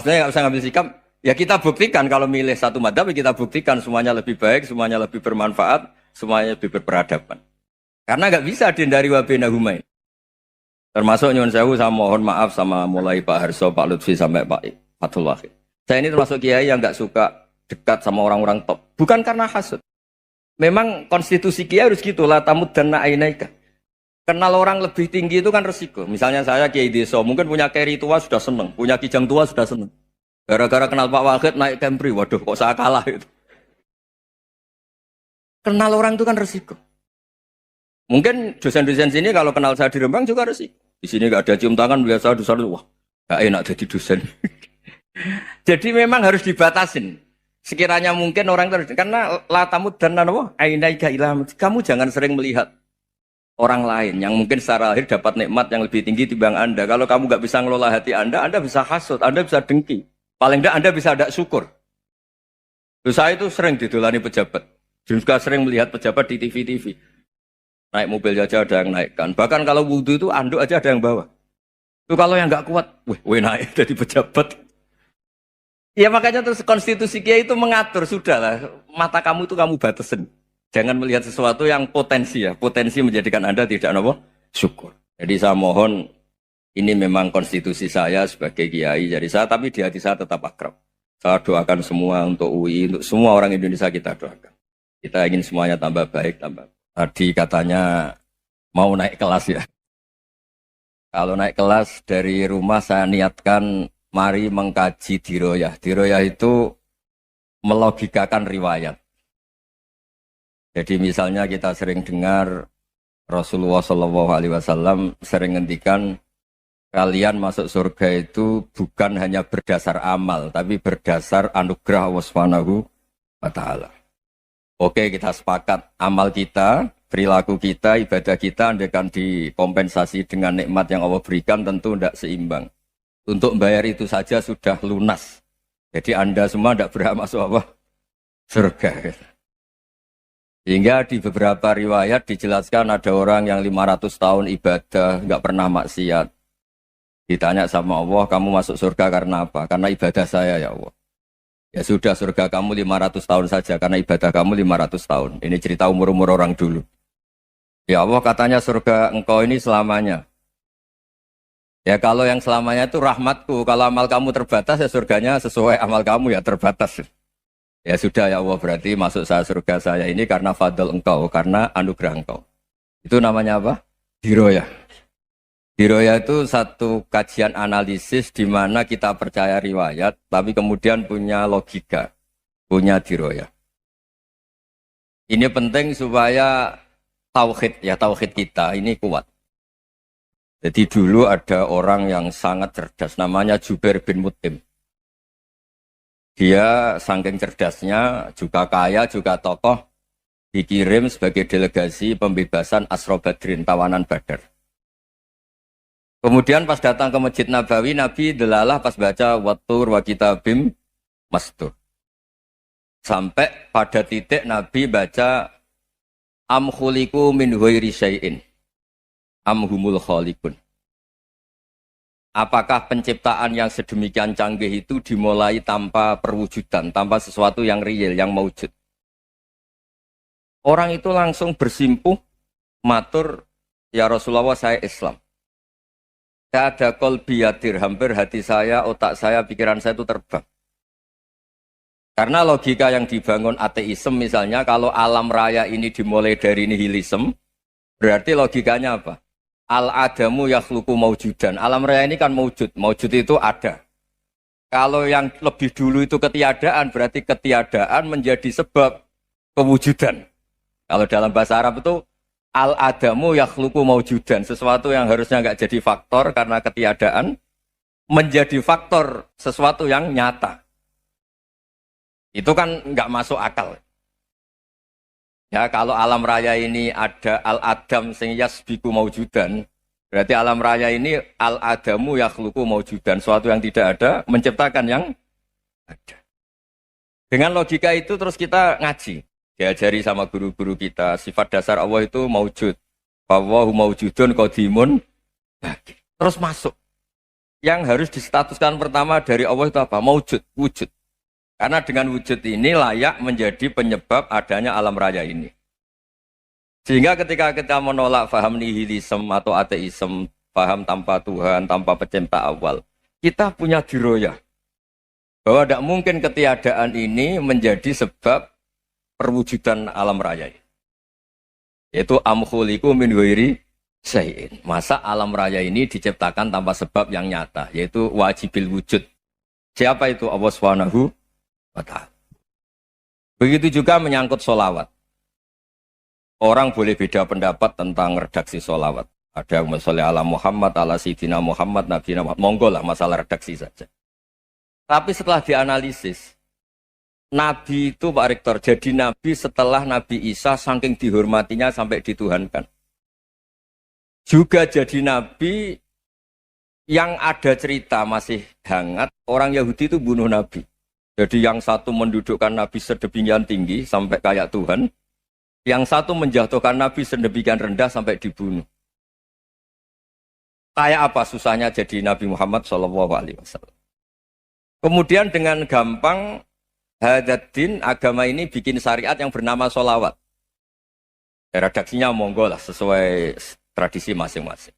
Maksudnya nggak usah ngambil sikap. Ya kita buktikan kalau milih satu madzhab, ya kita buktikan semuanya lebih baik, semuanya lebih bermanfaat, semuanya lebih berperadaban. Karena nggak bisa dihindari wabena humain. Termasuk nyuwun sewu, saya mohon maaf sama mulai Pak Harso, Pak Lutfi sampai Pak Fathul Wahid. Saya ini termasuk kiai yang nggak suka dekat sama orang-orang top. Bukan karena hasud. Memang konstitusi kiai harus gitu lah, tamud dan na'inaika. Kenal orang lebih tinggi itu kan resiko. Misalnya saya kiai desa, mungkin punya keri tua sudah seneng, punya kijang tua sudah seneng. Gara-gara kenal Pak Wahid naik Camry, waduh kok saya kalah itu. Kenal orang itu kan resiko. Mungkin dosen-dosen sini kalau kenal saya di Rembang juga resiko. Di sini gak ada cium tangan, biasa dosen, wah gak enak jadi dosen. Jadi memang harus dibatasin. Sekiranya mungkin orang terus, karena latamud dan nanawa, ainaika ilham. Kamu jangan sering melihat orang lain yang mungkin secara lahir dapat nikmat yang lebih tinggi dibanding Anda. Kalau kamu gak bisa ngelola hati Anda bisa hasut, Anda bisa dengki. Paling tidak Anda bisa ada syukur. Terus saya itu sering didolani pejabat. Juga sering melihat pejabat di TV-TV. Naik mobil aja ada yang naikkan. Bahkan kalau wudhu itu anduk aja ada yang bawa. Itu kalau yang nggak kuat, weh naik jadi pejabat. Ya makanya terus konstitusi kiai itu mengatur, sudahlah. Mata kamu itu kamu batasin. Jangan melihat sesuatu yang potensi ya. Potensi menjadikan Anda tidak apa? Syukur. Jadi saya mohon, ini memang konstitusi saya sebagai kiai. Jadi saya, tapi di hati saya tetap akrab. Saya doakan semua untuk UI, untuk semua orang Indonesia kita doakan. Kita ingin semuanya tambah baik, tambah. Tadi katanya mau naik kelas ya. Kalau naik kelas dari rumah saya niatkan mari mengkaji diroyah. Diroyah itu melogikakan riwayat. Jadi misalnya kita sering dengar Rasulullah SAW sering ngendikan kalian masuk surga itu bukan hanya berdasar amal, tapi berdasar anugerah Allah Subhanahu wa Ta'ala. Oke, kita sepakat amal kita, perilaku kita, ibadah kita andaikan dikompensasi dengan nikmat yang Allah berikan tentu tidak seimbang. Untuk membayar itu saja sudah lunas. Jadi Anda semua tidak berhak masuk apa? Surga. Hingga di beberapa riwayat dijelaskan ada orang yang 500 tahun ibadah, nggak pernah maksiat. Ditanya sama Allah, kamu masuk surga karena apa? Karena ibadah saya ya Allah. Ya sudah, surga kamu 500 tahun saja karena ibadah kamu 500 tahun. Ini cerita umur-umur orang dulu. Ya Allah, katanya surga engkau ini selamanya. Ya kalau yang selamanya itu rahmatku. Kalau amal kamu terbatas ya surganya sesuai amal kamu ya terbatas. Ya sudah ya Allah, berarti masuk saya surga saya ini karena fadl engkau, karena anugerah engkau. Itu namanya apa? Diroyah. Diroyah itu satu kajian analisis di mana kita percaya riwayat, tapi kemudian punya logika, punya diroyah. Ini penting supaya tauhid kita ini kuat. Jadi dulu ada orang yang sangat cerdas, namanya Jubair bin Mut'im. Dia saking cerdasnya, juga kaya, juga tokoh, dikirim sebagai delegasi pembebasan Asra Badrin, tawanan Badar. Kemudian pas datang ke Masjid Nabawi, Nabi delalah pas baca Wattur wa kitabim mastur. Sampai pada titik Nabi baca Am khuliqu min ghairi syai'in am humul khaliqun. Apakah penciptaan yang sedemikian canggih itu dimulai tanpa perwujudan, tanpa sesuatu yang real, yang maujud? Orang itu langsung bersimpuh, matur, ya Rasulullah saya Islam. Saya ada kolbi yadir, hampir hati saya, otak saya, pikiran saya itu terbang. Karena logika yang dibangun ateisme misalnya, kalau alam raya ini dimulai dari nihilisme, berarti logikanya apa? Al-adamu yakhluqu maujudan. Alam raya ini kan maujud, maujud itu ada. Kalau yang lebih dulu itu ketiadaan, berarti ketiadaan menjadi sebab kewujudan. Kalau dalam bahasa Arab itu, al-adamu yakhluqu maujudan. Sesuatu yang harusnya nggak jadi faktor karena ketiadaan, menjadi faktor sesuatu yang nyata. Itu kan nggak masuk akal. Ya, kalau alam raya ini ada al-adam sing yasbiku maujudan, berarti alam raya ini al-adamu yakhluqu maujudan. Suatu yang tidak ada, menciptakan yang ada. Dengan logika itu terus kita ngaji. Diajari sama guru-guru kita, sifat dasar Allah itu maujud. Wallahu maujudun qadimun. Terus masuk. Yang harus distatuskan pertama dari Allah itu apa? Maujud, wujud. Karena dengan wujud ini layak menjadi penyebab adanya alam raya ini. Sehingga ketika kita menolak faham nihilisme atau ateisme, faham tanpa Tuhan, tanpa pencipta awal, kita punya diroyah. Bahwa tidak mungkin ketiadaan ini menjadi sebab perwujudan alam raya. Yaitu amkhuliku min ghairi syai'in. Masa alam raya ini diciptakan tanpa sebab yang nyata, yaitu wajibil wujud. Siapa itu? Allah Subhanahu wa ta'ala. Begitu juga menyangkut sholawat. Orang boleh beda pendapat tentang redaksi sholawat. Ada yang sholli ala Muhammad, ala Sayyidina Muhammad, Nabi Muhammad. Monggo lah masalah redaksi saja. Tapi setelah dianalisis, Nabi itu Pak Rektor, jadi Nabi setelah Nabi Isa saking dihormatinya sampai dituhankan. Juga jadi Nabi yang ada cerita masih hangat, orang Yahudi itu bunuh Nabi. Jadi yang satu mendudukkan Nabi sedemikian tinggi sampai kayak Tuhan, yang satu menjatuhkan Nabi sedemikian rendah sampai dibunuh. Kayak apa susahnya jadi Nabi Muhammad SAW. Kemudian dengan gampang Hadaddin agama ini bikin syariat yang bernama sholawat. Redaksinya monggo lah sesuai tradisi masing-masing.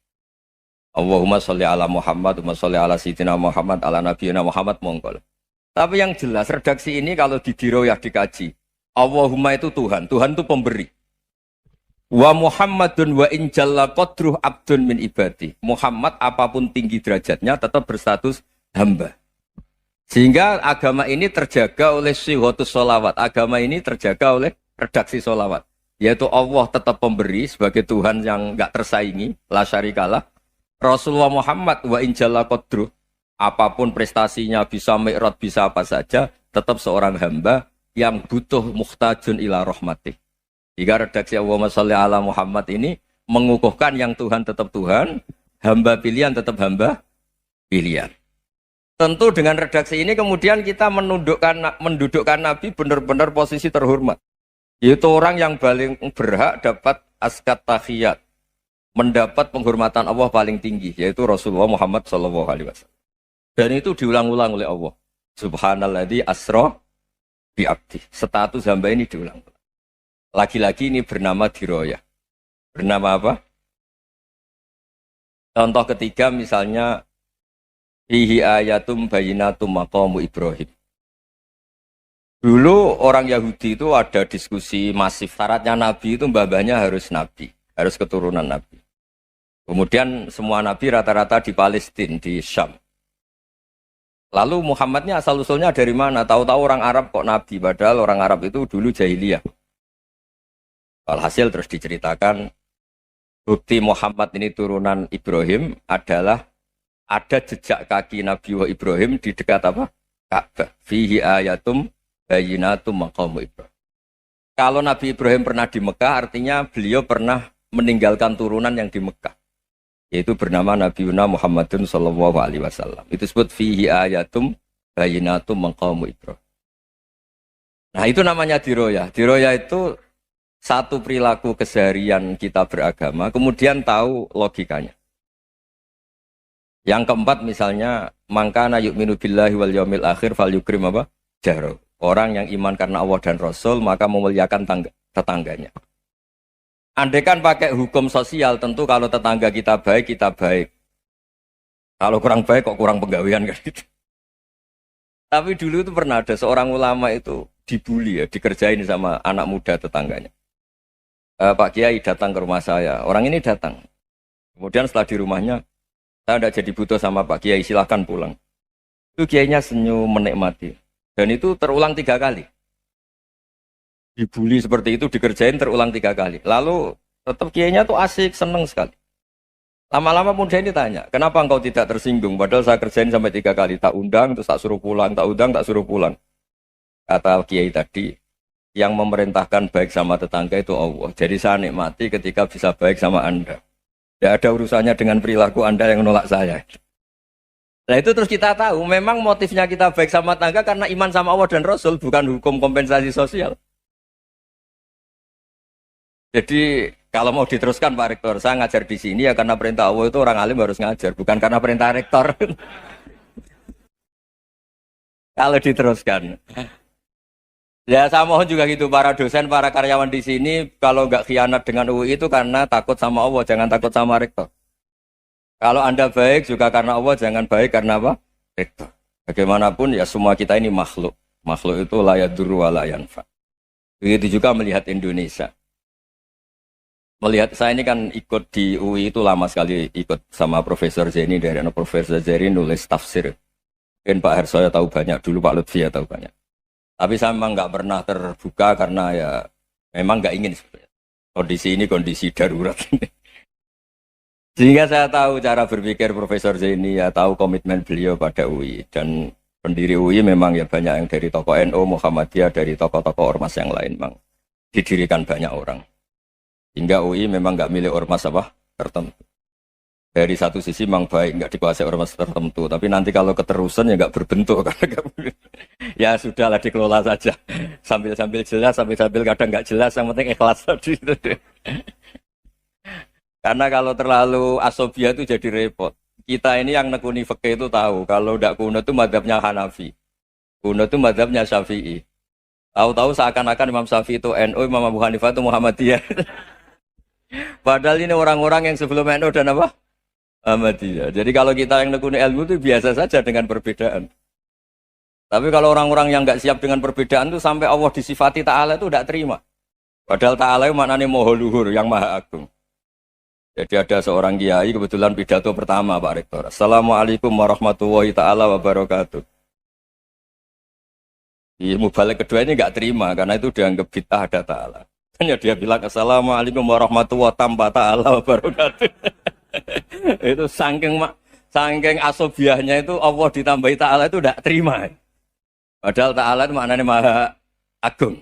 Allahumma sholli ala Muhammad, Allahumma sholli ala Sayyidina Muhammad, ala Nabiyina Muhammad, monggo lah. Tapi yang jelas redaksi ini kalau didiroyah dikaji, Allahumma itu Tuhan, Tuhan itu pemberi. Wa Muhammadun wa in jalla qadruh abdun min ibadi. Muhammad apapun tinggi derajatnya tetap berstatus hamba. Sehingga agama ini terjaga oleh syihotus sholawat. Agama ini terjaga oleh redaksi sholawat. Yaitu Allah tetap pemberi sebagai Tuhan yang enggak tersaingi, la syarikalah. Rasulullah Muhammad wa in jalla qadruh. Apapun prestasinya, bisa mi'raj, bisa apa saja, tetap seorang hamba yang butuh muhtajun ila rahmatih. Jika redaksi Allahumma sholli ala Muhammad ini mengukuhkan yang Tuhan tetap Tuhan, hamba pilihan tetap hamba pilihan. Tentu dengan redaksi ini kemudian kita mendudukkan Nabi benar-benar posisi terhormat. Yaitu orang yang paling berhak dapat askat tahiyat, mendapat penghormatan Allah paling tinggi, yaitu Rasulullah Muhammad SAW. Dan itu diulang-ulang oleh Allah. Subhanalladzi asra bi abdi. Status hamba ini diulang. Lagi-lagi ini bernama diroyah. Bernama apa? Contoh ketiga misalnya fihi ayatum bayinatum maqamu Ibrahim. Dulu orang Yahudi itu ada diskusi masif. Syaratnya Nabi itu mbah-mbahnya harus Nabi. Harus keturunan Nabi. Kemudian semua Nabi rata-rata di Palestina, di Syam. Lalu Muhammadnya asal-usulnya dari mana? Tahu-tahu orang Arab kok Nabi. Padahal orang Arab itu dulu jahiliyah. Alhasil terus diceritakan bukti Muhammad ini turunan Ibrahim adalah ada jejak kaki Nabi Ibrahim di dekat apa? Ka'bah. Fihi ayatum bayinatum maqamu Ibrahim. Kalau Nabi Ibrahim pernah di Mekah, artinya beliau pernah meninggalkan turunan yang di Mekah. Yaitu bernama Nabi Muhammadun sallallahu alaihi wasallam. Itu disebut fihi ayatum bayinatum maqamu Ibrahim. Nah, itu namanya diroyah. Diroyah itu satu perilaku keseharian kita beragama, kemudian tahu logikanya. Yang keempat misalnya, mangkana yu'minu billahi wal yaumil akhir fal yukrim apa? Jaro. Orang yang iman karena Allah dan Rasul, maka memuliakan tetangganya. Andaikan pakai hukum sosial, tentu kalau tetangga kita baik, kita baik. Kalau kurang baik, kok kurang penggawean kan gitu. Tapi dulu itu pernah ada seorang ulama itu dibully ya, dikerjain sama anak muda tetangganya. Pak Kiai datang ke rumah saya. Orang ini datang. Kemudian setelah di rumahnya, saya tidak jadi butuh sama Pak Kiai, silahkan pulang. Itu Kiainya senyum menikmati. Dan itu terulang 3 kali. Dibully seperti itu, dikerjain terulang 3 kali. Lalu tetap Kiainya tuh asik, seneng sekali. Lama-lama muda ini tanya, kenapa engkau tidak tersinggung? Padahal saya kerjain sampai 3 kali. Tak undang, terus tak suruh pulang. Tak undang, tak suruh pulang. Kata Kiai tadi, yang memerintahkan baik sama tetangga itu Allah. Jadi saya nikmati ketika bisa baik sama Anda. Tidak ada urusannya dengan perilaku Anda yang menolak saya. Nah itu terus kita tahu, memang motifnya kita baik sama tetangga karena iman sama Allah dan Rasul, bukan hukum kompensasi sosial. Jadi Kalau mau diteruskan Pak Rektor, saya ngajar di sini ya karena perintah Allah itu orang alim harus ngajar, bukan karena perintah rektor. Kalau diteruskan. Ya saya mohon juga gitu para dosen, para karyawan di sini kalau nggak khianat dengan UI itu karena takut sama Allah, jangan takut sama rektor. Kalau Anda baik juga karena Allah, jangan baik karena apa? Rektor. Bagaimanapun ya semua kita ini makhluk. Makhluk itu la yadurru wa la yanfa. Begitu juga melihat Indonesia. Melihat saya ini kan ikut di UI itu lama sekali, ikut sama Profesor Zeni, dari Profesor Zeni nulis tafsir. Mungkin Pak Harsoyo tahu banyak, dulu Pak Lutfi ya tahu banyak. Tapi saya memang nggak pernah terbuka karena ya memang nggak ingin sebenarnya. Kondisi ini kondisi darurat. Sehingga saya tahu cara berpikir Profesor Zaini, ya tahu komitmen beliau pada UI. Dan pendiri UI memang ya banyak yang dari tokoh NU, Muhammadiyah, dari tokoh-tokoh ormas yang lain memang didirikan banyak orang. Hingga UI memang nggak milik ormas apa tertentu. Dari satu sisi memang baik, nggak dikuasai ormas tertentu. Tapi nanti kalau keterusan ya nggak berbentuk. Ya sudahlah dikelola saja. Sambil-sambil jelas, sambil-sambil kadang nggak jelas. Yang penting ikhlas tadi. Karena kalau terlalu asobia itu jadi repot. Kita ini yang nekuni fikih itu tahu. Kalau tidak kuno itu madhabnya Hanafi. Kuno itu madhabnya Syafi'i. Tahu-tahu seakan-akan Imam Syafi'i itu NU, Imam Abu Hanifah itu Muhammadiyah. Padahal ini orang-orang yang sebelum NU dan apa? Ahmadiyah. Jadi kalau kita yang nekuni ilmu itu biasa saja dengan perbedaan. Tapi kalau orang-orang yang nggak siap dengan perbedaan itu sampai Allah disifati Ta'ala itu tidak terima. Padahal Ta'ala itu maknanya Maha Luhur, yang Maha Agung. Jadi ada seorang kiai kebetulan pidato pertama Pak Rektor. Assalamualaikum warahmatullahi ta'ala wabarakatuh. Di mubalik kedua ini nggak terima karena itu dianggap bid'ah ada Ta'ala. Hanya dia bilang Assalamualaikum warahmatullahi ta'ala wabarakatuh. Itu saking asobiahnya itu Allah ditambahi Ta'ala itu tidak terima. Padahal Ta'ala itu maknanya Maha Agung.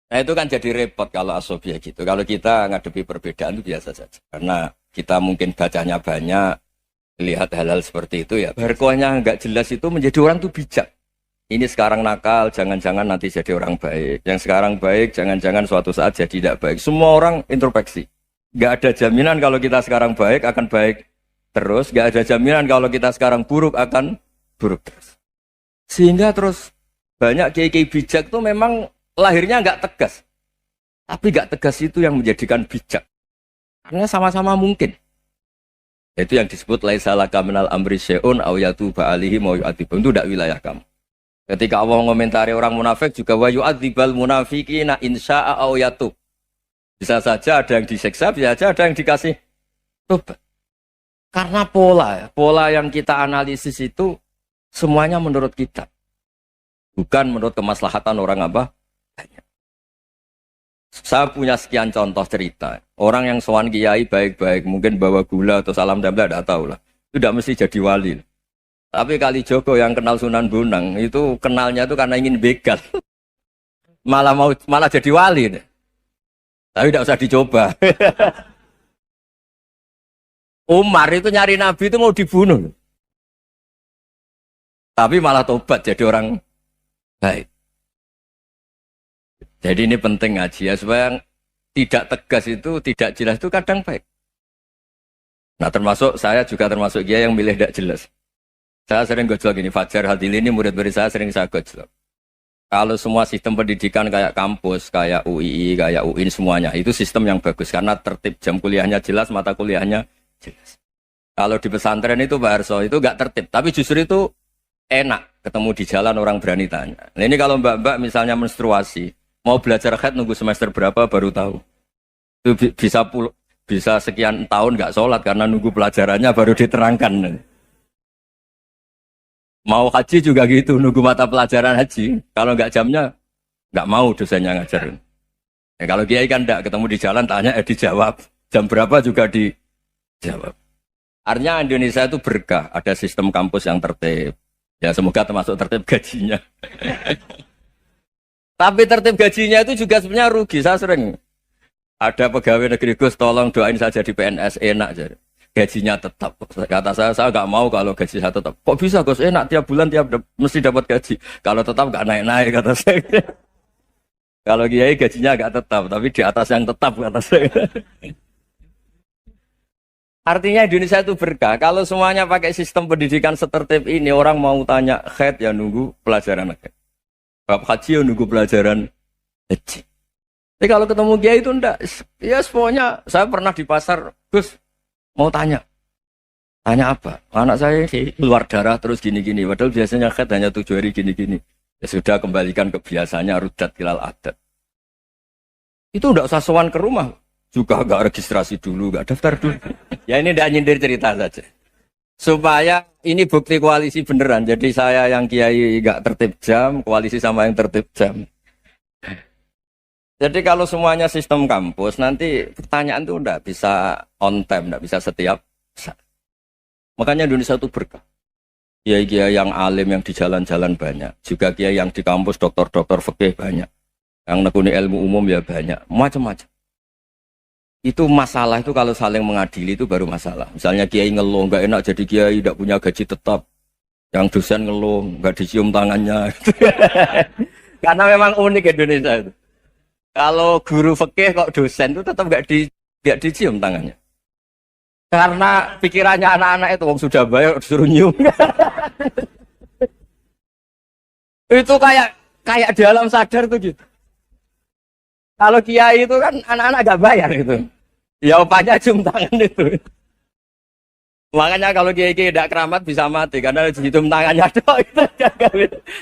Nah itu kan jadi repot kalau asobiah gitu. Kalau kita ngadepi perbedaan itu biasa saja. Karena kita mungkin bacanya banyak, lihat hal-hal seperti itu ya. Berkohnya nggak jelas itu menjadi orang tuh bijak. Ini sekarang nakal, jangan-jangan nanti jadi orang baik. Yang sekarang baik, jangan-jangan suatu saat jadi tidak baik. Semua orang introspeksi. Nggak ada jaminan kalau kita sekarang baik akan baik terus. Nggak ada jaminan kalau kita sekarang buruk akan buruk terus. Sehingga terus banyak kiai-kiai bijak tuh memang lahirnya nggak tegas. Tapi nggak tegas itu yang menjadikan bijak. Karena sama-sama mungkin. Itu yang disebut laisa laka minal amri syai'un aw yatuba alihi mau yu'adzibum. Itu tidak wilayah kamu. Ketika Allah mengomentari orang munafik juga wa yu'adzibal munafiqina insya'a aw yatub. Bisa saja ada yang disiksa, bisa saja ada yang dikasih tobat. Karena pola yang kita analisis itu semuanya menurut kita. Bukan menurut kemaslahatan orang apa? Saya punya sekian contoh cerita. Orang yang sowan kiai baik-baik, mungkin bawa gula atau salam tempel, tidak tahu lah. Itu tidak mesti jadi wali. Tapi kali Joko yang kenal Sunan Bonang, itu kenalnya itu karena ingin begal. malah jadi wali. Tapi tidak usah dicoba. Umar itu nyari Nabi itu mau dibunuh. Tapi malah tobat jadi orang baik. Jadi ini penting ngaji ya, supaya tidak tegas itu, tidak jelas itu kadang baik. Nah termasuk saya juga termasuk dia yang milih tidak jelas. Saya sering gojlok ini, Fajar Hadil ini murid-murid saya sering saya gojlok. Kalau semua sistem pendidikan kayak kampus, kayak UII, kayak UIN semuanya, itu sistem yang bagus karena tertib jam kuliahnya jelas, mata kuliahnya jelas. Kalau di pesantren itu Pak Harso itu nggak tertib, tapi justru itu enak ketemu di jalan orang berani tanya. Nah, ini kalau mbak-mbak misalnya menstruasi, mau belajar haid nunggu semester berapa baru tahu. Itu bisa sekian tahun nggak sholat karena nunggu pelajarannya baru diterangkan. Mau haji juga gitu, nunggu mata pelajaran haji. Kalau nggak jamnya, nggak mau dosennya ngajarin. Ya, kalau kiai kan nggak ketemu di jalan, tanya dijawab. Jam berapa juga dijawab. Artinya Indonesia itu berkah, ada sistem kampus yang tertib. Ya semoga termasuk tertib gajinya. Tapi tertib gajinya itu juga sebenarnya rugi. Saya sering ada pegawai negeri Gus, tolong doain saja di PNS enak jadi. Gajinya tetap. Kata saya nggak mau kalau gaji saya tetap. Kok bisa Gus enak tiap bulan mesti dapat gaji. Kalau tetap nggak naik-naik kata saya. Kalau kiai gajinya agak tetap, tapi di atas yang tetap kata saya. Artinya Indonesia itu berkah. Kalau semuanya pakai sistem pendidikan setertib ini, orang mau tanya khed ya nunggu pelajaran khed. Bab haji ya nunggu pelajaran haji. Tapi kalau ketemu kiai itu enggak. Ya semuanya, saya pernah di pasar, Gus, mau tanya. Tanya apa? Anak saya sih keluar darah terus gini-gini. Padahal biasanya khed hanya 7 hari gini-gini. Ya sudah kembalikan ke biasanya rudat hilal adat. Itu enggak usah sowan ke rumah. Juga enggak registrasi dulu, enggak daftar dulu. Ya ini enggak nyindir cerita saja. Supaya ini bukti koalisi beneran. Jadi saya yang kiai enggak tertib jam, koalisi sama yang tertib jam. Jadi kalau semuanya sistem kampus, nanti pertanyaan itu enggak bisa on time, enggak bisa setiap saat. Makanya Indonesia itu berkah. Kiai-kiai yang alim yang di jalan-jalan banyak. Juga kiai yang di kampus dokter-dokter fikih banyak. Yang nekuni ilmu umum ya banyak. Macam-macam. Itu masalah itu kalau saling mengadili itu baru masalah. Misalnya kiai ngeluh, nggak enak jadi kiai, tidak punya gaji tetap. Yang dosen ngeluh, nggak dicium tangannya. Karena memang unik Indonesia itu. Kalau guru fikih kok dosen itu tetap nggak dicium tangannya. Karena pikirannya anak-anak itu wong sudah bayar disuruh nyium. Itu kayak di alam sadar tuh gitu. Kalau kiai itu kan anak-anak gak bayar itu. Ya opanya cium tangan itu. Makanya kalau kiai-kiai tidak keramat bisa mati karena cium tangannya doang itu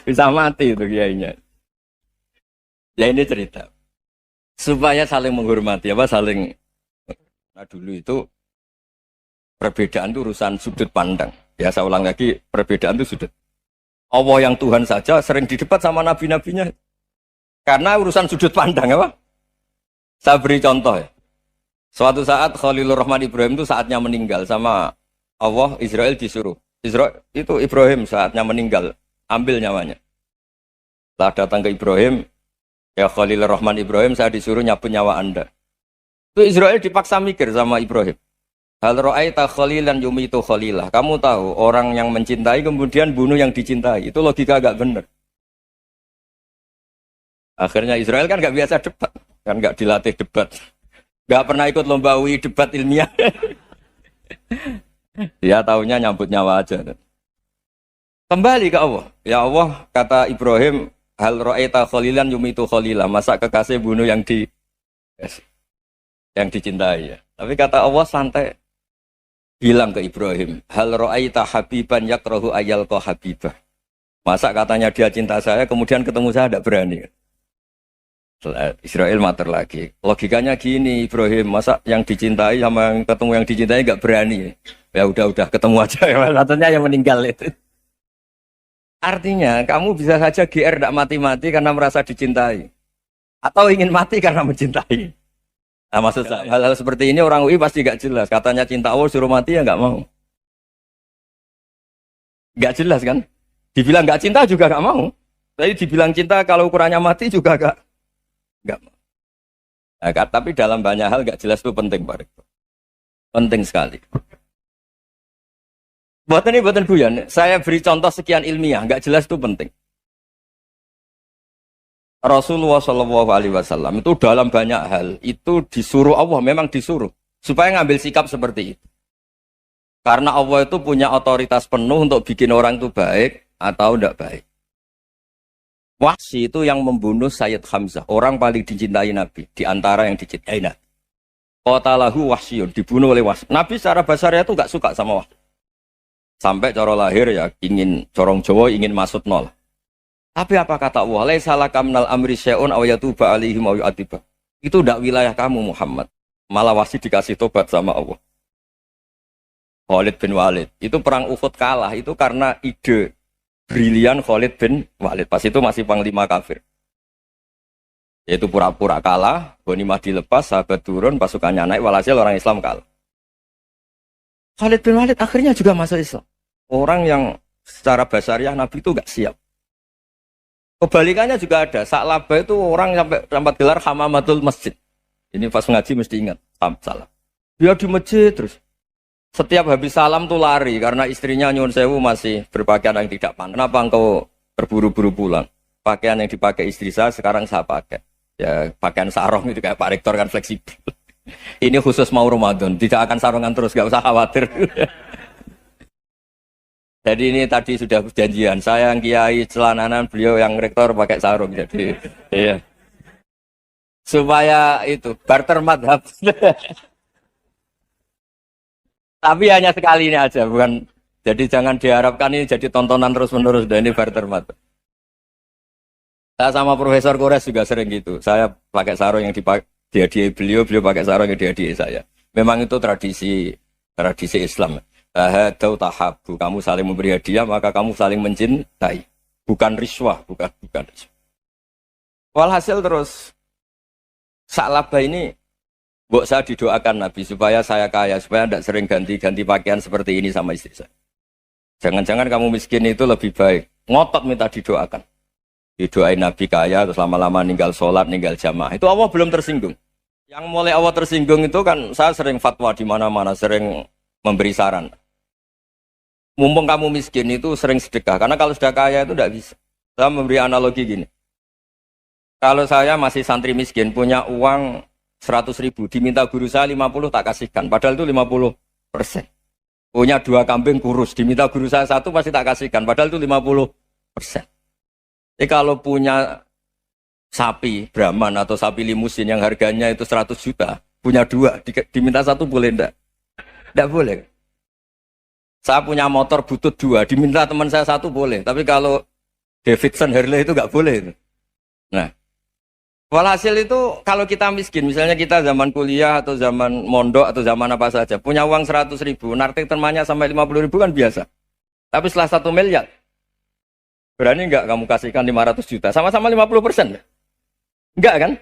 bisa mati itu kiainya. Ya ini cerita. Supaya saling menghormati saling. Nah dulu itu perbedaan itu urusan sudut pandang. Ya saya ulang lagi, perbedaan itu sudut. Allah yang Tuhan saja sering didebat sama nabi-nabinya. Karena urusan sudut pandang apa? Saya beri contoh ya. Suatu saat Khalilur Rahman Ibrahim itu saatnya meninggal sama Allah, Israel disuruh. Israel itu Ibrahim saatnya meninggal, ambil nyawanya. Setelah datang ke Ibrahim, ya Khalilur Rahman Ibrahim, saya disuruh nyabut nyawa Anda. Itu Israel dipaksa mikir sama Ibrahim. Hal ra'aita khalilan yumitu khalilah. Kamu tahu orang yang mencintai kemudian bunuh yang dicintai. Itu logika agak benar. Akhirnya Israel kan gak biasa debat. Kan gak dilatih debat. Gak pernah ikut lomba UI debat ilmiah. Dia taunya nyambut nyawa aja. Kembali ke Allah. Ya Allah, kata Ibrahim, hal ra'aita khalilan yumitu khalilah. Masa kekasih bunuh yang dicintai ya. Tapi kata Allah santai. Bilang ke Ibrahim, hal ra'aita habiban yakrahu ayyalqa habibah. Masa katanya dia cinta saya, kemudian ketemu saya tidak berani. Israel mater lagi. Logikanya gini, Ibrahim, masa yang dicintai sama yang ketemu yang dicintai nggak berani? Ya udah ketemu aja. Katanya yang meninggal itu. Artinya, kamu bisa saja GR tidak mati-mati karena merasa dicintai. Atau ingin mati karena mencintai. Nah, maksud saya, hal-hal seperti ini orang UI pasti gak jelas. Katanya cinta Allah suruh mati ya gak mau. Gak jelas kan? Dibilang gak cinta juga gak mau. Tapi dibilang cinta kalau ukurannya mati juga gak mau. Nah, tapi dalam banyak hal gak jelas itu penting, Pak. Penting sekali. Buatan guyon. Saya beri contoh sekian ilmiah, gak jelas itu penting. Rasulullah SAW itu dalam banyak hal itu disuruh Allah, memang disuruh supaya ngambil sikap seperti itu. Karena Allah itu punya otoritas penuh untuk bikin orang itu baik atau tidak baik. Wahsy itu yang membunuh Sayyid Hamzah, orang paling dicintai Nabi di antara yang dicintai Nabi. Qatalahu Wahsyun, dibunuh oleh Wahsy. Nabi secara basarnya itu gak suka sama Wahsy. Sampai cara lahir ya ingin corong Jawa ingin masuk nol. Tapi apa kata Allah? Laisa laka minal amri syai'un aw yatuba alaihim aw yu'adziba. Itu tidak wilayah kamu Muhammad. Malah Wahsy dikasih tobat sama Allah. Khalid bin Walid. Itu perang Uhud kalah itu karena ide brilian Khalid bin Walid. Pas itu masih panglima kafir. Yaitu pura-pura kalah, ghanimah dilepas, sahabat turun, pasukannya naik, walhasil orang Islam kalah. Khalid bin Walid akhirnya juga masuk Islam. Orang yang secara basariah Nabi itu gak siap. Kebalikannya juga ada. Sa'labah itu orang sampai gelar hamamatul masjid. Ini pas ngaji mesti ingat. Salah. Dia di masjid terus. Setiap habis salam tuh lari. Karena istrinya nyuwun sewu masih berpakaian yang tidak pantas. Kenapa engkau terburu-buru pulang? Pakaian yang dipakai istri saya sekarang saya pakai. Ya pakaian sarung itu kayak Pak Rektor kan fleksibel. Ini khusus mau Ramadan, tidak akan sarungan terus, gak usah khawatir. Jadi ini tadi sudah perjanjian, saya yang kiai celananan, beliau yang rektor pakai sarung. Jadi iya. Supaya itu barter madhab. Tapi hanya sekali ini aja, bukan. Jadi jangan diharapkan ini jadi tontonan terus-menerus. Dan ini barter madhab. Saya sama Profesor Kores juga sering gitu. Saya pakai sarung yang dihadiahi beliau, beliau pakai sarung yang dihadiahi saya. Memang itu tradisi Islam. Tahadau tahabu, kamu saling memberi hadiah maka kamu saling mencintai, bukan riswah, bukan riswah. Walhasil terus Sa'labah ini mbok saya didoakan Nabi supaya saya kaya, supaya tidak sering ganti-ganti pakaian seperti ini sama istri saya. Jangan-jangan kamu miskin itu lebih baik, ngotot minta didoakan. Didoain Nabi kaya terus lama-lama ninggal sholat, ninggal jamaah. Itu Allah belum tersinggung. Yang mulai Allah tersinggung itu kan saya sering fatwa di mana-mana, sering memberi saran. Mumpung kamu miskin itu sering sedekah. Karena kalau sudah kaya itu tidak bisa. Saya memberi analogi gini. Kalau saya masih santri miskin, punya uang 100.000, diminta guru saya 50 tak kasihkan. Padahal itu 50%. Punya 2 kambing kurus, diminta guru saya 1 pasti tak kasihkan. Padahal itu 50%. Jadi kalau punya sapi Brahman atau sapi limusin yang harganya itu 100 juta, punya 2, diminta 1 boleh enggak? Enggak boleh. Saya punya motor butut 2, diminta teman saya 1 boleh. Tapi kalau Davidson Harley itu nggak boleh. Nah, walhasil itu kalau kita miskin, misalnya kita zaman kuliah atau zaman mondok atau zaman apa saja, punya uang 100.000, nartik temannya sampai 50.000 kan biasa. Tapi setelah 1 miliar, berani nggak kamu kasihkan 500 juta? Sama-sama 50%. Enggak kan?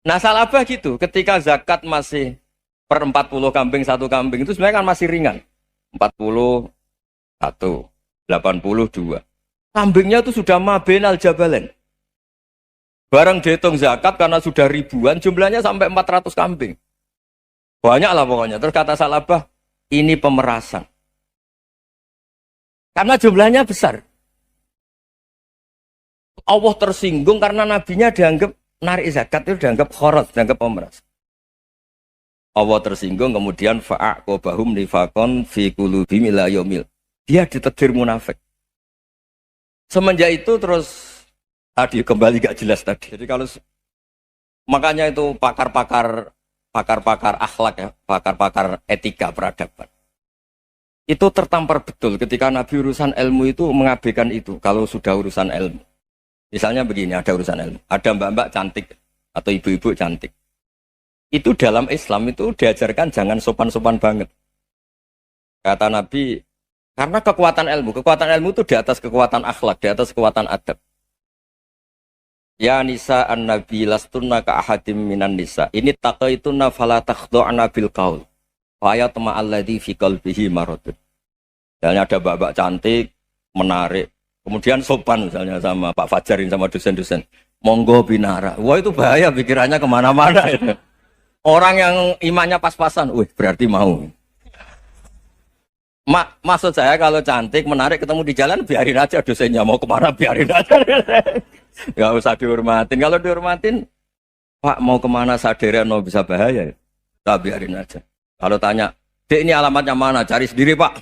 Nah, Sa'labah gitu, ketika zakat masih per 40 kambing 1 kambing itu sebenarnya kan masih ringan. 41, 82. Kambingnya itu sudah mabenal jabalen. Barang dihitung zakat karena sudah ribuan, jumlahnya sampai 400 kambing. Banyak lah pokoknya. Terus kata Sa'labah, ini pemerasan. Karena jumlahnya besar. Allah tersinggung karena nabinya dianggap narik zakat itu dianggap khorot, dianggap pemeras. Allah tersinggung kemudian fa'aqobahum nifakon fi qulubihim ila yaumil. Dia ditetir munafik. Semenjak itu terus tadi kembali gak jelas tadi. Jadi kalau makanya itu pakar-pakar akhlak ya, pakar-pakar etika peradaban. Itu tertampar betul ketika Nabi urusan ilmu itu mengabaikan itu kalau sudah urusan ilmu. Misalnya begini, ada urusan ilmu, ada mbak-mbak cantik atau ibu-ibu cantik. Itu dalam Islam itu diajarkan jangan sopan-sopan banget. Kata Nabi, karena kekuatan ilmu itu di atas kekuatan akhlak, di atas kekuatan adab. Ya nisa an-nabi lastunna ka ahadim minan nisa. Ini taqaitunna fala takhdu'na bil qaul. Fa yatma alladhi fi qalbihi maradun. Misalnya ada mbak-mbak cantik, menarik, kemudian sopan misalnya sama Pak Fajarin sama dosen-dosen. Monggo binara. Wah itu bahaya pikirannya kemana-mana itu. Orang yang imannya pas-pasan, berarti mau. Maksud saya kalau cantik, menarik, ketemu di jalan, biarin aja dosennya. Mau kemana, biarin aja. Gak usah dihormatin. Kalau dihormatin, Pak mau kemana sadarian mau bisa bahaya. Tak biarin aja. Kalau tanya, Dek ini alamatnya mana? Cari sendiri Pak.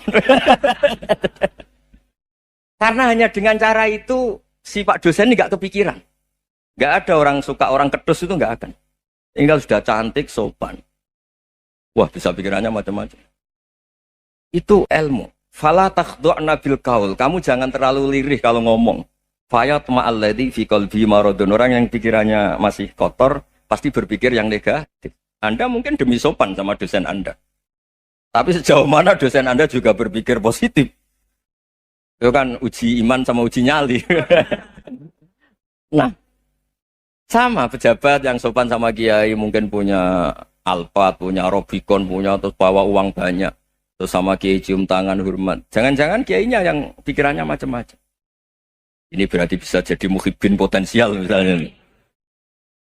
Karena hanya dengan cara itu, si Pak dosen ini gak kepikiran. Gak ada orang suka, orang kedus itu gak akan. Tinggal sudah cantik, sopan. Wah, bisa pikirannya macam-macam. Itu ilmu. Fala takhdu'na bil qaul. Kamu jangan terlalu lirih kalau ngomong. Fayat ma'alladzi fi qalbi maradun. Orang yang pikirannya masih kotor pasti berpikir yang negatif. Anda mungkin demi sopan sama dosen Anda. Tapi sejauh mana dosen Anda juga berpikir positif. Itu kan uji iman sama uji nyali. Nah, sama pejabat yang sopan sama kiai mungkin punya Alphard, punya Robicon, punya terus bawa uang banyak. Terus sama kiai cium tangan hormat. Jangan-jangan kiainya yang pikirannya macam-macam. Ini berarti bisa jadi muhibbin potensial misalnya.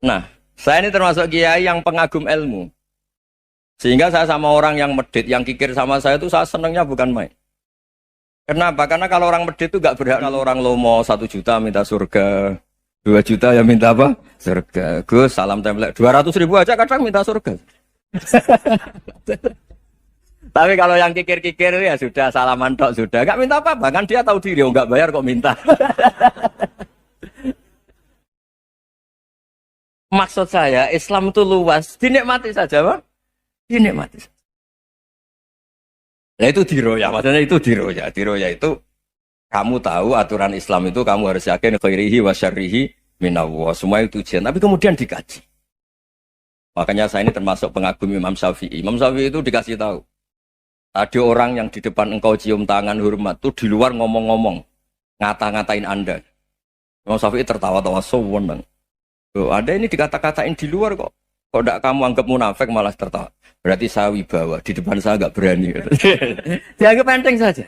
Nah, saya ini termasuk kiai yang pengagum ilmu. Sehingga saya sama orang yang medit, yang kikir sama saya itu saya senangnya bukan main. Kenapa? Karena kalau orang medit itu gak berhak. Kalau orang lomo 1 juta minta surga. 2 juta yang minta apa? Surga. Gus, salam template. 200.000 aja kadang minta surga. Tapi kalau yang kikir-kikir ya sudah salaman tok sudah. Enggak minta apa-apa kan dia tahu diri, enggak bayar kok minta. Maksud saya Islam itu luas, dinikmati saja, Pak. Dinikmati saja. Nah itu diroya, maksudnya itu diroya. Diroya itu kamu tahu aturan Islam itu kamu harus yakin khairihi wa syarrihi minallah. Semua itu ujian, tapi kemudian dikaji. Makanya saya ini termasuk pengagum Imam Syafi'i. Imam Syafi'i itu dikasih tahu. Ada orang yang di depan engkau cium tangan hormat tuh di luar ngomong-ngomong, ngata-ngatain Anda. Imam Syafi'i tertawa-tawa sewenang. Loh, ada ini dikata-katain di luar kok. Kok tidak kamu anggap munafik malah tertawa. Berarti saya wibawa, di depan saya nggak berani. Dianggap enteng saja.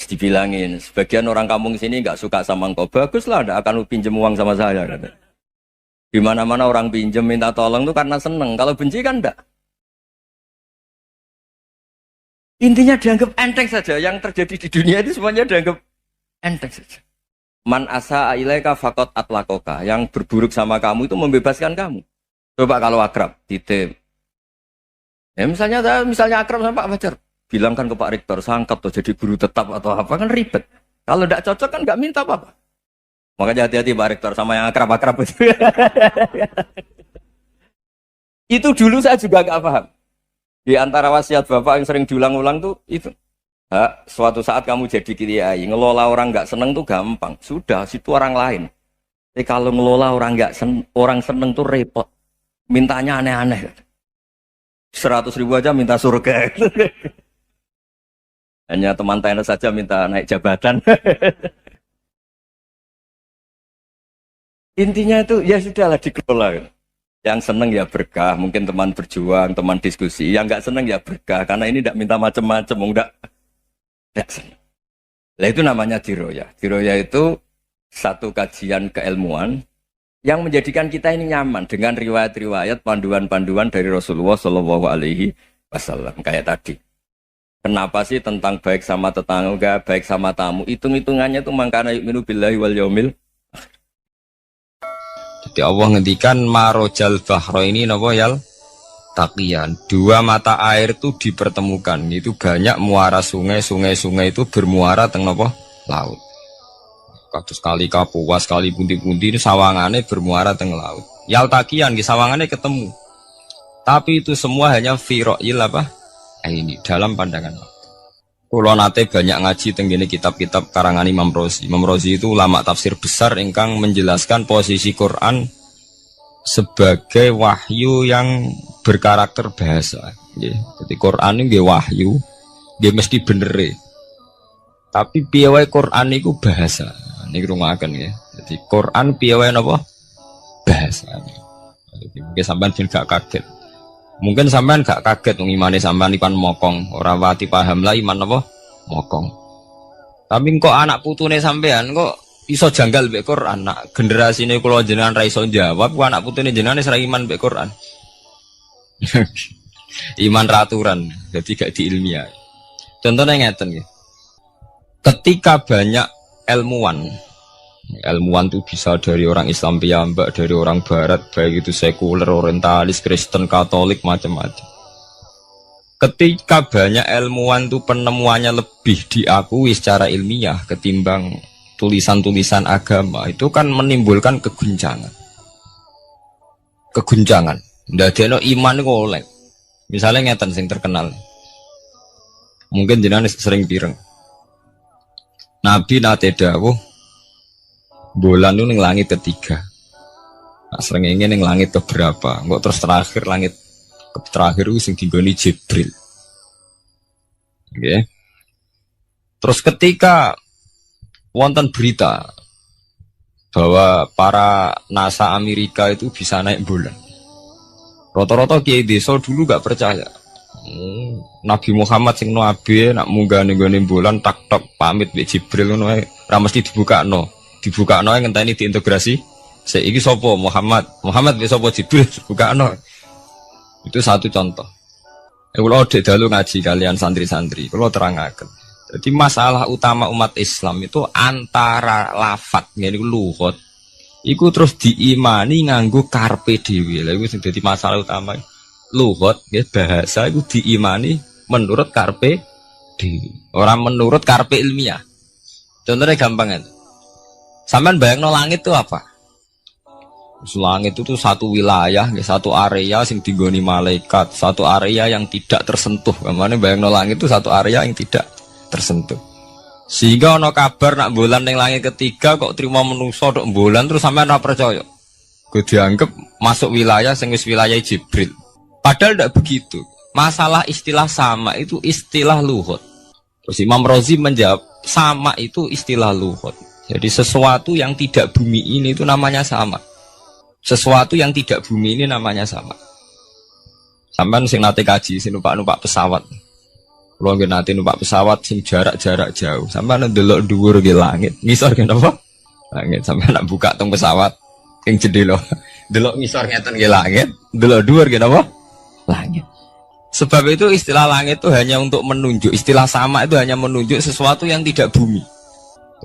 Dibilangin, sebagian orang kampung sini nggak suka sama engkau. Baguslah, tidak akan pinjam uang sama saya. Di mana-mana orang pinjam minta tolong tuh karena seneng. Kalau benci kan enggak. Intinya dianggap enteng saja. Yang terjadi di dunia itu semuanya dianggap enteng saja. Man asa ilaika fakot atlakoka. Yang berburuk sama kamu itu membebaskan kamu. Coba kalau akrab, titip. Ya misalnya akrab sama Pak Fajar. Bilangkan ke Pak Rektor, sangkap tuh jadi guru tetap atau apa, kan ribet. Kalau tidak cocok kan nggak minta apa-apa. Makanya hati-hati Pak Rektor sama yang akrab-akrab itu. Itu dulu saya juga nggak paham. Di antara wasiat Bapak yang sering diulang-ulang tuh itu. Suatu saat kamu jadi kiai, ngelola orang nggak seneng tuh gampang. Sudah, situ orang lain. Tapi kalau ngelola orang nggak orang seneng tuh repot. Mintanya aneh-aneh. 100.000 aja minta surga. Hanya teman tenis saja minta naik jabatan. Intinya itu ya sudahlah dikelola. Yang seneng ya berkah, mungkin teman berjuang, teman diskusi. Yang nggak seneng ya berkah, karena ini tidak minta macam-macam, tidak seneng. Nah itu namanya diroya. Diroya itu satu kajian keilmuan yang menjadikan kita ini nyaman dengan riwayat-riwayat, panduan-panduan dari Rasulullah Shallallahu Alaihi Wasallam kayak tadi. Kenapa sih tentang baik sama tetangga, baik sama tamu? Hitung-hitungannya itu mangkana yu'minu billahi wal yaumil. Jadi Allah ngendikan marojal bahro ini napa yal taqiyan. Dua mata air itu dipertemukan. Itu banyak muara sungai itu bermuara teng napa laut. Kados kali Kapuas, kali pundi-pundi ini sawangane bermuara teng laut. Yal taqiyan di sawangane ketemu. Tapi itu semua hanya firoil apa? Ini dalam pandangan. Kulo nate banyak ngaji tenggene kitab-kitab karangan Imam Rozi. Imam Rozi itu ulama tafsir besar ingkang menjelaskan posisi Quran sebagai wahyu yang berkarakter bahasa. Jadi Quran ini wahyu, dia mesti bener. Tapi piye wae Quran itu bahasa. Niki rungaken ya. Jadi Quran piye wae napa? Bahasa. Jadi mungkin sampean gak kaget. Mungkin sampean gak kaget wong imane sampean ikan mokong, ora wati paham lah iman apa? Mokong. Tapi kok anak putune sampean kok iso janggal mbek Quran. Nak generasine kula jenengan ra iso jawab, kok anak putune jenengan wis ra iman mbek Quran. Iman raturan, jadi gak diilmiah. Contohnya ngeten nggih. Ketika banyak ilmuwan itu bisa dari orang Islam piyambak, dari orang Barat, baik itu sekuler, orientalis, Kristen, Katolik, macam-macam. Ketika banyak ilmuwan itu penemuannya lebih diakui secara ilmiah ketimbang tulisan-tulisan agama, itu kan menimbulkan keguncangan. Ndadekno iman iku oleh. Misalnya ngeten sing terkenal. Mungkin jenengan sering pireng. Nabi nate dawuh bulan itu ning langit ketiga. Nah, srengenge ning langit keberapa? Engko terus terakhir langit terakhir itu sing dinggoni Jibril. Nggih. Terus ketika wonten berita bahwa para NASA Amerika itu bisa naik bulan. Rata-rata kiai desa dulu gak percaya. Nabi Muhammad sing nabi nak munggah ning gone bulan tak pamit mbek Jibril ngono ae ora mesti dibukakno yang ngenteni diintegrasi. Saiki sapa Muhammad wis sapa Jibril dibukakno. Itu satu contoh. Kula dek dalu ngaji kalian santri-santri, kula terangaken. Jadi masalah utama umat Islam itu antara lafat ngene luhut iku terus diimani nganggo karpe dhewe. Lha iku sing dadi masalah utama. Luhut nggih bahasa iku diimani menurut karpe dhewe, ora menurut karpe ilmiah. Contohnya gampang kan. Sampean bayangno langit itu apa? Langit itu satu wilayah, satu area yang digoni malaikat, satu area yang tidak tersentuh. Kemana bayangno langit itu satu area yang tidak tersentuh. Sehingga ono kabar nak bulan yang langit ketiga kok terima menuso dok bulan terus sampean ora percaya. Gue dianggap masuk wilayah sing wis wilayah Jibril. Padahal tidak begitu. Masalah istilah sama itu istilah luhut. Terus Imam Razi menjawab sama itu istilah luhut. Jadi sesuatu yang tidak bumi ini itu namanya sama. Sesuatu yang tidak bumi ini namanya sama. Sampai sing nate kaji, sing numpak pesawat. Kalau nggak nate numpak pesawat, sing jarak jauh. Sampai ndelok dhuwur ke langit, ngisor ke apa? Langit. Sampai nak buka tong pesawat, yang jendela, delok ngisor ngeten ke langit, delok dhuwur ke apa? Langit. Sebab itu istilah langit itu hanya untuk menunjuk, istilah sama itu hanya menunjuk sesuatu yang tidak bumi.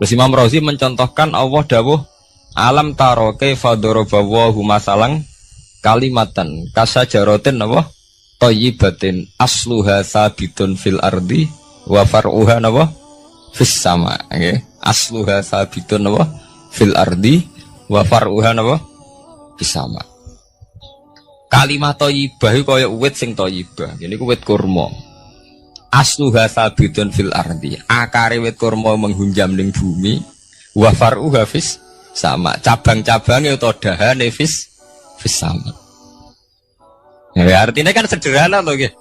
Terus Imam Razi mencontohkan Allah dawuh alam taro kaifa daraballahu masalan kalimatan kasajaratin apa thayyibatin asluha sabitun fil ardi wa far'uha apa fis sama nggih asluha sabitun apa fil ardi wa far'uha apa fis sama. Kalimat thayyibah iku kaya wit sing thayyibah ngene iku wit kurma asluha sabitun fil ardi akare wit kurma menghunjam ning bumi wa far'uha fis sama, cabang-cabangnya atau dahane fis sama. Ya, artinya kan sederhana loh, gitu.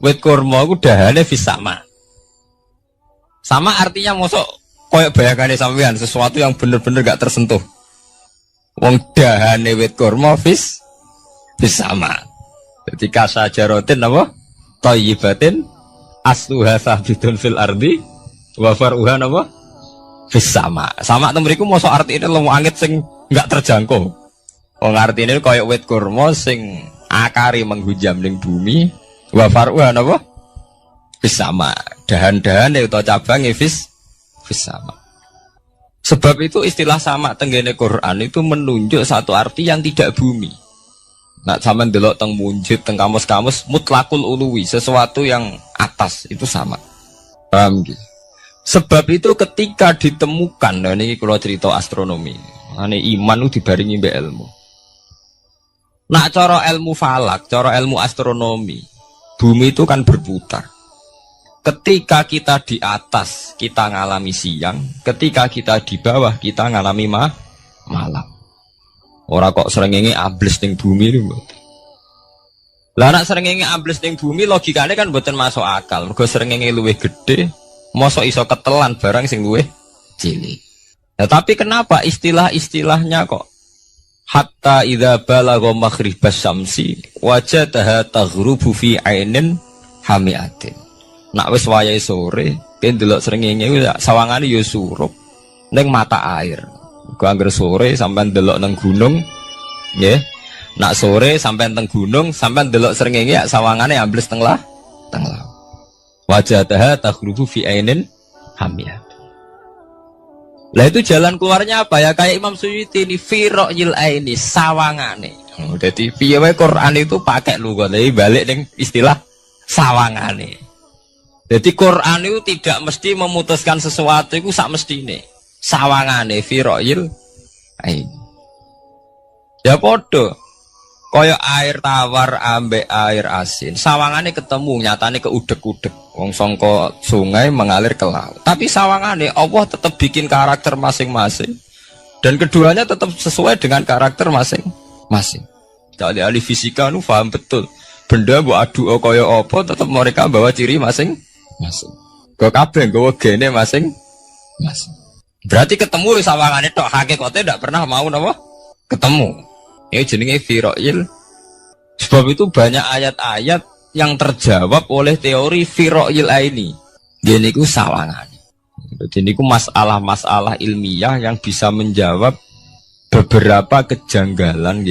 Wit kurma itu dahane fis sama. Sama artinya mosok koyok bayangane sampean sesuatu yang bener-bener gak tersentuh. Wong dahane wit kurma fis sama. Jadi kasajarotin apa? Thayyibatin asluha sabitun fil ardi wa far'uha apa? Sama itu mriku mosok artine lemu angin sing enggak terjangkau. Wong artine koyo wit kurma sing akari menghujam ning bumi wa faruha napa? Sama. Dahan-dahane utawa cabange sama. Sebab itu istilah sama tenggene Quran itu menunjuk satu arti yang tidak bumi. Nak sampean delok teng munjid teng kamus-kamus mutlakul uluwi, sesuatu yang atas itu sama. Paham gitu? Sebab itu ketika ditemukan, nah ini kalau cerita astronomi, ini iman itu dibaringi mbek ilmu. Nak cara ilmu falak, cara ilmu astronomi, bumi itu kan berputar. Ketika kita di atas, kita ngalami siang. Ketika kita di bawah, kita ngalami malam. Orang kok srengenge ambles ning bumi itu. Lah nak srengenge ambles ning bumi, logikanya kan mboten masuk akal. Mergo srengenge luwih gede. Mosok iso ketelan barang sing luwih cilik. Nah, tapi kenapa istilah-istilahnya kok hatta idza balagha maghribas syamsi wajadaha taghrubu fi ainin hamiatin. Nak wis wayahe sore, ben delok srengenge sawangane ya surup ning mata air. Ku anggere sore sampean delok nang gunung, nggih. Nak sore sampean teng gunung, sampean delok srengenge sawangane ambles teng laut. Wajadaha taghrubu fi ainin hamiyah. Lah itu jalan keluarnya apa ya? Kayak Imam Suyuti ini fi ra'yil aini sawangane. Jadi piye wae Quran itu pakai lugat. Jadi balik ning istilah sawangane. Jadi Quran itu tidak mesti memutuskan sesuatu itu sak mestine. Sawangane fi ra'yil aini. Ya podo. Kaya air tawar ambek air asin, sawangane ketemu nyatane keudek-udek. Wong sangka sungai mengalir ke laut. Tapi sawangane Allah tetap bikin karakter masing-masing. Dan keduanya tetap sesuai dengan karakter masing-masing. Jadi ahli fisika nu paham betul. Benda mbok adu kaya apa tetap mereka bawa ciri masing-masing. Kok kabeh nggawa gene masing-masing. Berarti ketemu sawangane tok hakikate ndak pernah mau napa? Ketemu. Ini jenenge firo'il. Sebab itu banyak ayat-ayat yang terjawab oleh teori firo'il ini. Jadi itu sawangan. Jadi itu masalah-masalah ilmiah yang bisa menjawab beberapa kejanggalan,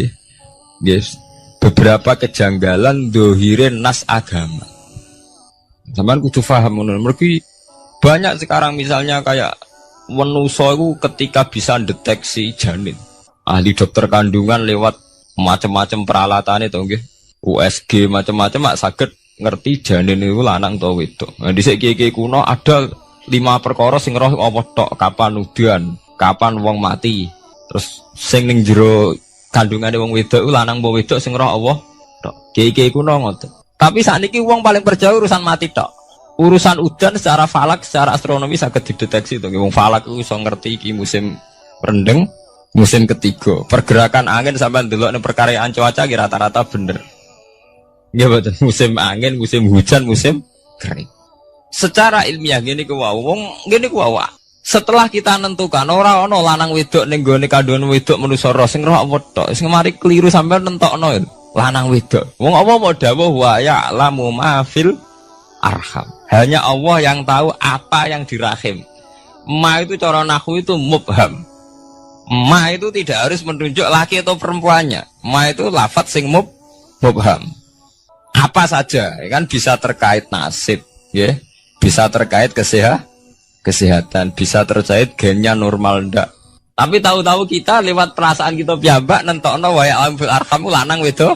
yes. Beberapa kejanggalan dohirin nas agama. Zaman kudu paham menurut mereka Banyak sekarang misalnya kayak manusia itu ketika bisa deteksi janin. Ahli dokter kandungan lewat macam-macam peralatan itu nggih. USG macam-macam mak saged ngerti janin itu lanang atau wedok. Nah, dhisik kiye-kiye kuno ada 5 perkara sing roh apa tok, kapan udan, kapan wong mati. Terus sing ning jero kandungane wong wedok iku lanang apa wedok sing roh Allah tok. Kiye-kiye kuno ngoten. Tapi sakniki wong paling percaya urusan mati tok. Urusan udan secara falak, secara astronomi saged dideteksi to. Wong falak iku iso ngerti iki musim rendeng, musim ketiga. Pergerakan angin sampai ndelok ning perkaryaan cuaca ki rata-rata bener. Nggih betul, musim angin, musim hujan, musim kering. Secara ilmiah ngene ku wae, wong ngene ku wae. Setelah kita nentukan ora ana lanang wedok ning gone kandungan wedok manusa roh sing roh apa tok. Sing mari keliru sampai nentokno lanang wedok. Wong apa mau dawuh wa ya lamu mafil arham. Hanya Allah yang tahu apa yang di rahim. Ma itu cara nahwu itu mubham. Ma itu tidak harus menunjuk laki atau perempuannya. Ma itu lafadz sing mubham. Apa saja, ya kan bisa terkait nasib, ya. Bisa terkait kesehatan, bisa terkait gennya normal ndak. Tapi tahu-tahu kita lewat perasaan kita piyambak nentokno wa ya fil arham lanang wedok.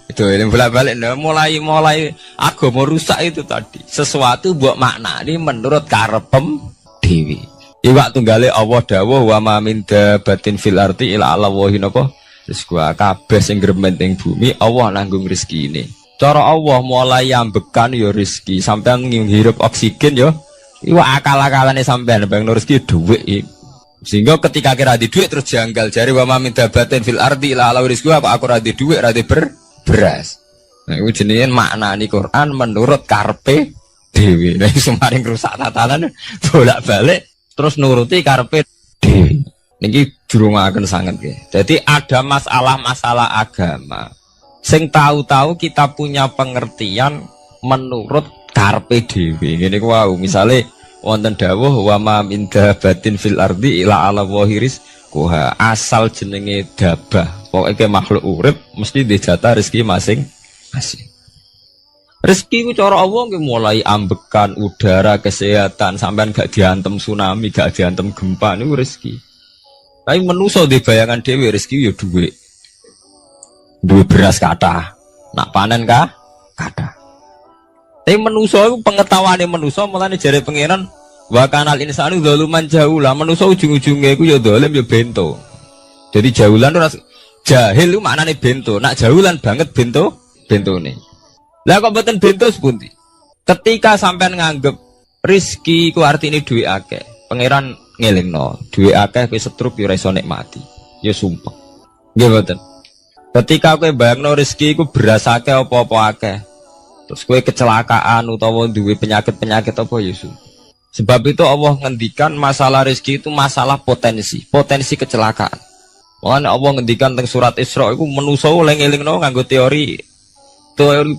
Itu yang bolak-balik mulai agama rusak itu tadi. Sesuatu buat makna ini menurut karepem dewi. Iwak tunggale Allah dawuh wa ma min dabatin fil ardi illa ala wahi napa. Wis gua kabeh sing gremeng ing bumi Allah nanggung rezeki ini. Cara Allah mulai ambekan ya rezeki, sampean ngirup oksigen ya. Iwak akal-akalane sampean bang rezeki dhuwit. Sehingga ketika kira di dhuwit terus janggal jare wa ma min dabatin fil ardi illa ala rizqi apa aku ra di dhuwit ra di beras. Nah, itu jenenge maknani Quran menurut karpe dewi. Nah, semaring rusak tatanan bolak-balik terus nuruti karpe dewi. Niki durungaken sanget nggih. Jadi ada masalah-masalah agama. Sing tahu-tahu kita punya pengertian menurut karpe dewi. Ngene ku wau, misale wonten dawuh wa ma min dabatin fil ardi ila ala wahiris kuha asal jenenge dabah. Pokoknya makhluk urip mesti dijatah rezeki masing-masing. Rezeki ku cara Allah mulai ambekan udara, kesehatan, sampean gak diantem tsunami, gak diantem gempa niku rezeki. Tapi manusa di bayangan dhewe rezeki ya dhuwit. Duwe beras kathah. Nak panen kathah. Tapi manusa iku pengetahuane manusa mulane jare pangeran wa kanal insanu zaluman jahula. Manusa ujung-ujunge iku ya zalim ya bento. Jadi jahulan ora jahil itu maknanya bento, nak jahulan banget bentone. Lah kok mboten bento sepundi? Ketika sampean nganggep rezeki ku artine duwe akeh, pangeran ngelingno, duwe akeh kowe setruk yo ora iso nikmati. Ya sumpah. Nggih mboten. Ketika kowe bayangno rezeki ku beras akeh apa-apa akeh. Terus kowe kecelakaan utawa duwe penyakit-penyakit apa ya sumpah. Sebab itu Allah ngendikan masalah rezeki itu masalah potensi kecelakaan. Makanya Allah ngendikan tentang surat Isra itu manusa eling-elingno nganggo teori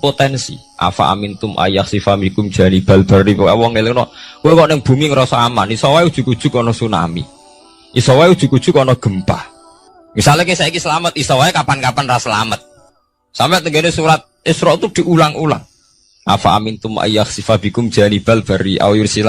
potensi. Afa amintum ayakhsifamikum janibal barri. Allah ngelingno kowe kok ning bumi ngrasa aman, iso wae ujug-ujug ana tsunami. Iso wae ujug-ujug ana gempa. Misalnya kayak saiki selamat, iso wae kapan-kapan ra selamat. Sampai tenggene surat Isra itu diulang-ulang. Afa amintum ayakhsifabikum janibal barri aw yursila